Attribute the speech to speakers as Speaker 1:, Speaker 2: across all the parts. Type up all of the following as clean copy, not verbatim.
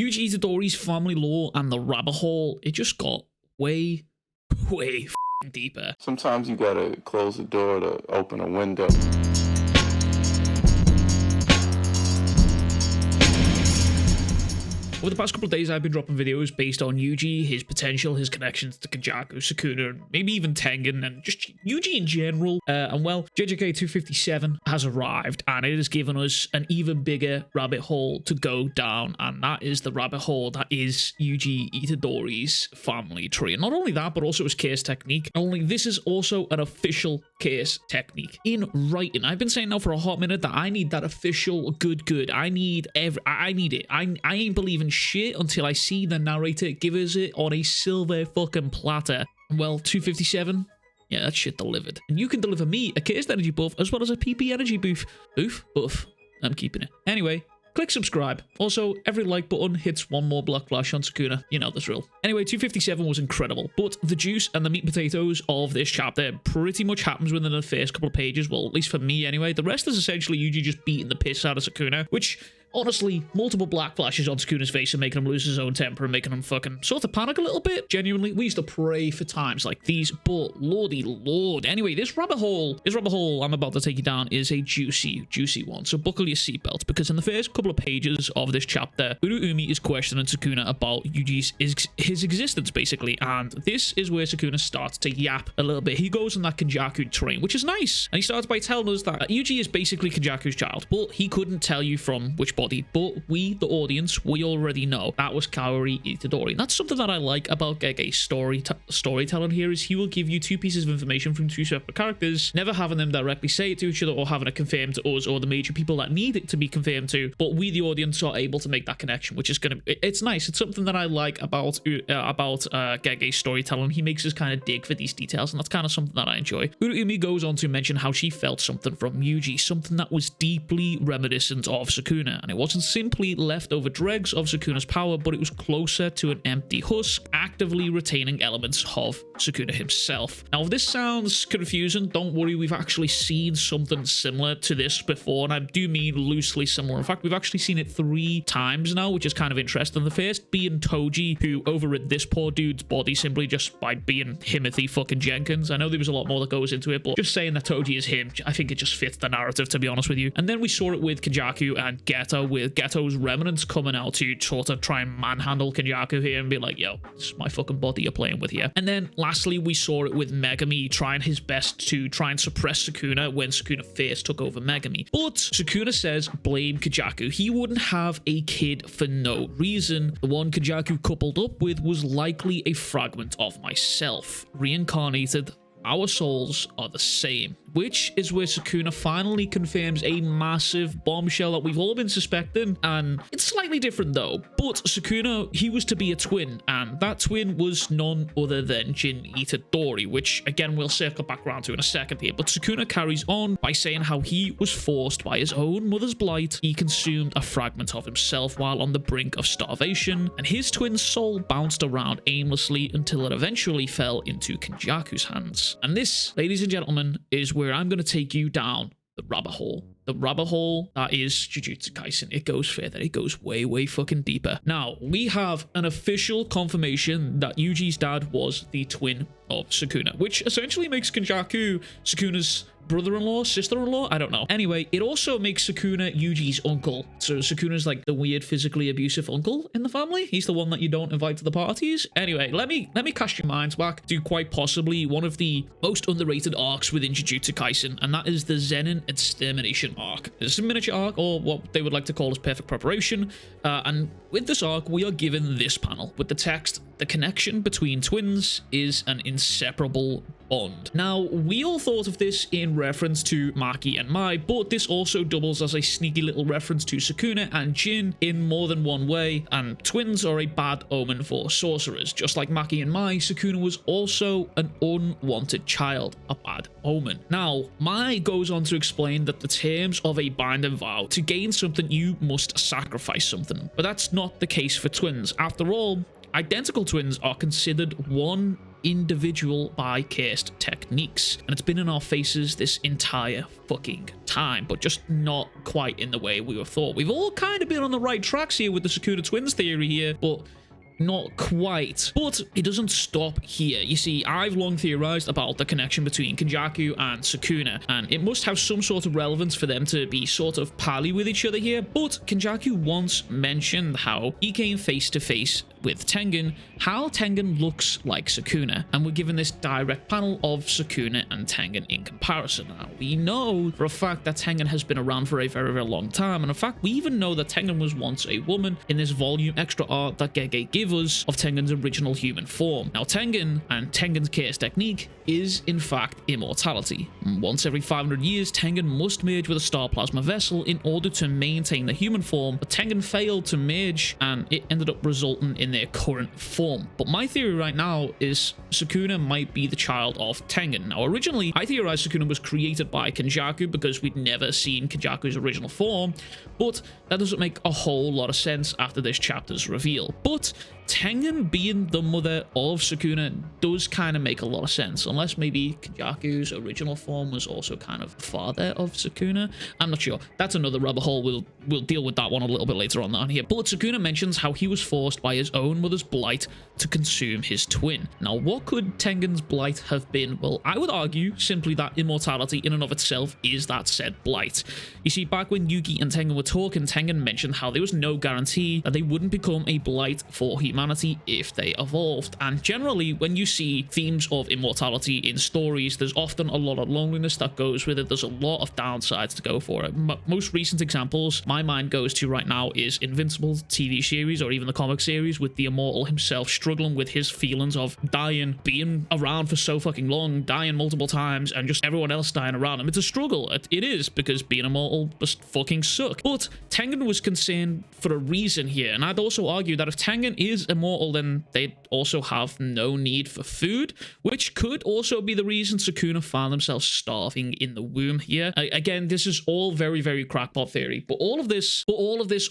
Speaker 1: Yuji Itadori's family lore and the rabbit hole, it just got way deeper.
Speaker 2: Sometimes you gotta close the door to open a window.
Speaker 1: Over the past couple of days, I've been dropping videos based on Yuji, his potential, his connections to Kenjaku, Sukuna, maybe even Tengen, and just Yuji in general. And well, JJK 257 has arrived, and it has given us an even bigger rabbit hole to go down, and that is the rabbit hole that is Yuji Itadori's family tree. And not only that, but also his Cas Technique. Only this is also an official Cas Technique in writing. I've been saying now for a hot minute that I need that official good. I need it. I ain't believing shit until I see the narrator give us it on a silver fucking platter. Well, 257, yeah, that shit delivered. And you can deliver me a Cas energy buff as well as a PP energy buff. Buff. I'm keeping it. Anyway, click subscribe. Also, every like button hits one more black flash on Sukuna. You know this rule. Anyway, 257 was incredible, but the juice and the meat and potatoes of this chapter pretty much happens within the first couple of pages. Well, at least for me anyway. The rest is essentially Yuji just beating the piss out of Sukuna, which... honestly, multiple black flashes on Sukuna's face and making him lose his own temper and making him fucking sort of panic a little bit. Genuinely, we used to pray for times like these, but lordy lord. Anyway, this rabbit hole I'm about to take you down is a juicy one. So buckle your seatbelt, because in the first couple of pages of this chapter, Urumi is questioning Sukuna about Yuji's his existence, basically. And this is where Sukuna starts to yap a little bit. He goes on that Kenjaku train, which is nice. And he starts by telling us that Yuji is basically Kenjaku's child, but he couldn't tell you from which body, but we, the audience, we already know that was Kaori Itadori. And that's something that I like about JJK's storytelling here, is he will give you two pieces of information from two separate characters, never having them directly say it to each other or having it confirmed to us or the major people that need it to be confirmed to, but we, the audience, are able to make that connection, which is it's nice. It's something that I like about JJK's storytelling. He makes us kind of dig for these details, and that's kind of something that I enjoy. Urumi goes on to mention how she felt something from Yuji, something that was deeply reminiscent of Sukuna, and it wasn't simply leftover dregs of Sukuna's power, but it was closer to an empty husk, actively retaining elements of Sukuna himself. Now, if this sounds confusing, don't worry, we've actually seen something similar to this before, and I do mean loosely similar. In fact, we've actually seen it 3 times now, which is kind of interesting. The first being Toji, who overrid this poor dude's body simply just by being Timothy fucking Jenkins. I know there was a lot more that goes into it, but just saying that Toji is him, I think it just fits the narrative, to be honest with you. And then we saw it with Kenjaku and Geto, with Geto's remnants coming out to sort of try and manhandle Kenjaku here and be like, yo, this is my fucking body you're playing with here. And then lastly, we saw it with Megami trying his best to try and suppress Sukuna when Sukuna first took over Megami. But Sukuna says blame Kenjaku. He wouldn't have a kid for no reason. The one Kenjaku coupled up with was likely a fragment of myself, reincarnated. Our souls are the same, which is where Sukuna finally confirms a massive bombshell that we've all been suspecting, and it's slightly different though. But Sukuna, he was to be a twin, and that twin was none other than Jin Itadori, which again we'll circle back around to in a second here. But Sukuna carries on by saying how he was forced by his own mother's blight. He consumed a fragment of himself while on the brink of starvation, and his twin soul bounced around aimlessly until it eventually fell into Kenjaku's hands. And this, ladies and gentlemen, is where I'm going to take you down the rabbit hole. The rabbit hole that is Jujutsu Kaisen. It goes further. It goes way fucking deeper. Now, we have an official confirmation that Yuji's dad was the twin of Sukuna, which essentially makes Kenjaku Sukuna's brother-in-law, sister-in-law, I don't know. Anyway, it also makes Sukuna Yuji's uncle. So Sukuna's like the weird physically abusive uncle in the family. He's the one that you don't invite to the parties. Anyway, let me cast your minds back to quite possibly one of the most underrated arcs within Jujutsu Kaisen, and that is the Zenin Extermination arc. It's a miniature arc, or what they would like to call as perfect preparation. And with this arc, we are given this panel with the text, "The connection between twins is an inseparable bond." Now, we all thought of this in reference to Maki and Mai, but this also doubles as a sneaky little reference to Sukuna and Jin in more than one way, and twins are a bad omen for sorcerers. Just like Maki and Mai, Sukuna was also an unwanted child, a bad omen. Now, Mai goes on to explain that the terms of a binding vow, to gain something you must sacrifice something, but that's not the case for twins. After all, identical twins are considered one individual by Cas Techniques, and it's been in our faces this entire fucking time, but just not quite in the way we were thought. We've all kind of been on the right tracks here with the Sukuna twins theory here, but not quite. But it doesn't stop here. You see, I've long theorized about the connection between Kenjaku and Sukuna, and it must have some sort of relevance for them to be sort of pally with each other here. But Kenjaku once mentioned how he came face to face with Tengen, how Tengen looks like Sukuna, and we're given this direct panel of Sukuna and Tengen in comparison. Now, we know for a fact that Tengen has been around for a very, very long time, and in fact, we even know that Tengen was once a woman in this volume extra art that JJK give us of Tengen's original human form. Now, Tengen and Tengen's Cas Technique is, in fact, immortality. Once every 500 years, Tengen must merge with a star plasma vessel in order to maintain the human form, but Tengen failed to merge, and it ended up resulting in their current form. But my theory right now is Sukuna might be the child of Tengen. Now, originally, I theorized Sukuna was created by Kenjaku because we'd never seen Kenjaku's original form, but that doesn't make a whole lot of sense after this chapter's reveal. But Tengen being the mother of Sukuna does kind of make a lot of sense, unless maybe Kenjaku's original form was also kind of the father of Sukuna. I'm not sure. That's another rabbit hole. We'll deal with that one a little bit later on here. But Sukuna mentions how he was forced by his own mother's blight to consume his twin. Now, what could Tengen's blight have been? Well, I would argue simply that immortality in and of itself is that said blight. You see, back when Yugi and Tengen were talking, Tengen mentioned how there was no guarantee that they wouldn't become a blight for humanity if they evolved. And generally, when you see themes of immortality in stories, there's often a lot of loneliness that goes with it. There's a lot of downsides to go for it. Most recent examples my mind goes to right now is Invincible TV series, or even the comic series, with the Immortal himself struggling with his feelings of dying, being around for so fucking long, dying multiple times, and just everyone else dying around him. It's a struggle. It is, because being immortal just fucking suck. But Tengen was concerned for a reason here, and I'd also argue that if Tengen is immortal, then they'd also have no need for food, which could also be the reason Sukuna found themselves starving in the womb here. Again, this is all very, very crackpot theory, but all of this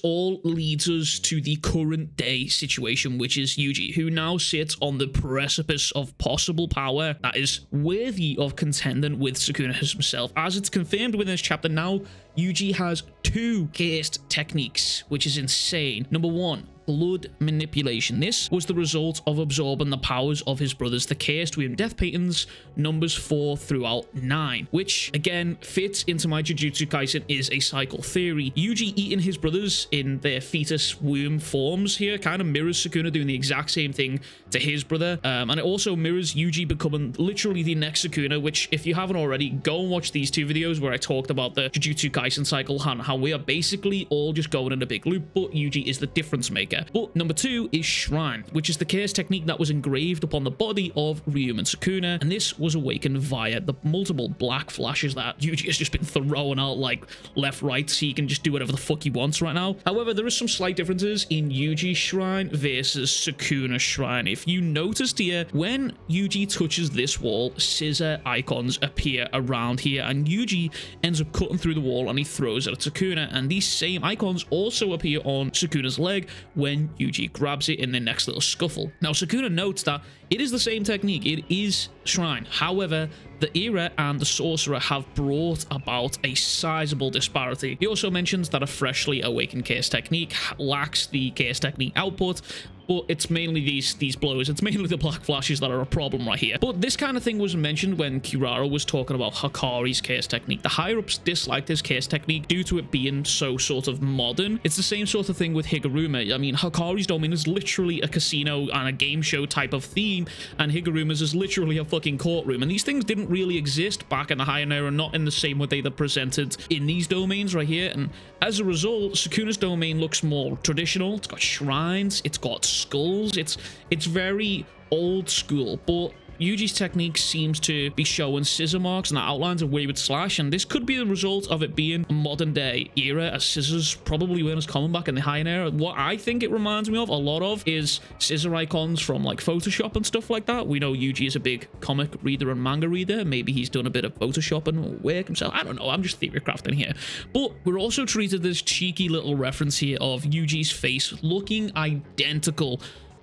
Speaker 1: all leads us to the current day situation, which is Yuji, who now sits on the precipice of possible power that is worthy of contending with Sukuna himself. As it's confirmed within this chapter now, Yuji has 2 Cas Techniques, which is insane. Number 1, blood manipulation. This was the result of absorbing the powers of his brothers, the Cas Twin Death Patons, numbers 4 throughout 9, which again fits into my Jujutsu Kaisen is a cycle theory. Yuji eating his brothers in their fetus womb forms here kind of mirrors Sukuna doing the exact same thing to his brother, and it also mirrors Yuji becoming literally the next Sukuna, which if you haven't already, go and watch these 2 videos where I talked about the Jujutsu Kaisen cycle and how we are basically all just going in a big loop, but Yuji is the difference maker. But number 2 is Shrine, which is the Cas Technique that was engraved upon the body of Ryuma and Sukuna, and this was awakened via the multiple black flashes that Yuji has just been throwing out like left, right, so he can just do whatever the fuck he wants right now. However, there is some slight differences in Yuji's Shrine versus Sukuna's Shrine. If you noticed here, when Yuji touches this wall, scissor icons appear around here, and Yuji ends up cutting through the wall and he throws it at Sukuna, and these same icons also appear on Sukuna's leg when Yuji grabs it in their next little scuffle. Now, Sukuna notes that it is the same technique, it is Shrine. However, the era and the sorcerer have brought about a sizable disparity. He also mentions that a freshly awakened Cas Technique lacks the Cas Technique output, but it's mainly these blows. It's mainly the black flashes that are a problem right here. But this kind of thing was mentioned when Kirara was talking about Hakari's Cas Technique. The higher-ups disliked his Cas Technique due to it being so sort of modern. It's the same sort of thing with Higuruma. I mean, Hakari's domain is literally a casino and a game show type of theme, and Higuruma's is literally a fucking courtroom. And these things didn't really exist back in the Higher era, not in the same way they're presented in these domains right here. And as a result, Sukuna's domain looks more traditional. It's got shrines, it's got skulls, it's very old school, but Yuji's technique seems to be showing scissor marks and the outlines of where he would slash, and this could be the result of it being a modern day era, as scissors probably weren't as common back in the Higher era. What I think it reminds me of a lot of is scissor icons from like Photoshop and stuff like that. We know Yuji is a big comic reader and manga reader. Maybe he's done a bit of Photoshopping work himself. I don't know. I'm just theory crafting here. But we're also treated this cheeky little reference here of Yuji's face looking identical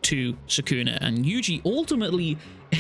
Speaker 1: to Sukuna, and Yuji ultimately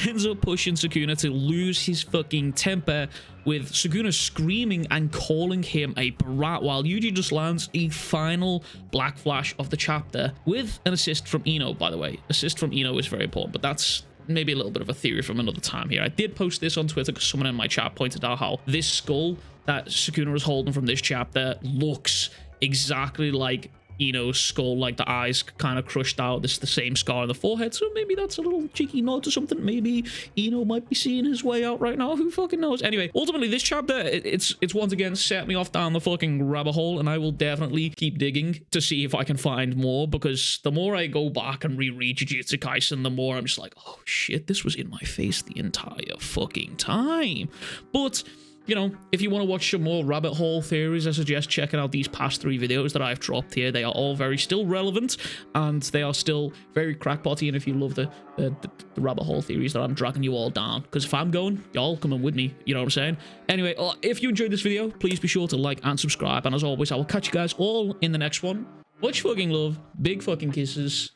Speaker 1: ends up pushing Sukuna to lose his fucking temper, with Sukuna screaming and calling him a brat, while Yuji just lands a final black flash of the chapter with an assist from Ino. By the way, assist from Ino is very important, but that's maybe a little bit of a theory from another time here. I did post this on Twitter because someone in my chat pointed out how this skull that Sukuna was holding from this chapter looks exactly like Ino's skull, like the eyes kind of crushed out. This is the same scar on the forehead, so maybe that's a little cheeky nod to something. Maybe Ino might be seeing his way out right now. Who fucking knows? Anyway, ultimately, this chapter, it's once again set me off down the fucking rabbit hole, and I will definitely keep digging to see if I can find more, because the more I go back and reread Jujutsu Kaisen, the more I'm just like, oh shit, this was in my face the entire fucking time. But you know, if you want to watch some more rabbit hole theories, I suggest checking out these past 3 videos that I've dropped here. They are all still relevant, and they are still very crackpotty. And if you love the rabbit hole theories that I'm dragging you all down, because if I'm going, y'all coming with me, you know what I'm saying? Anyway, if you enjoyed this video, please be sure to like and subscribe. And as always, I will catch you guys all in the next one. Much fucking love, big fucking kisses.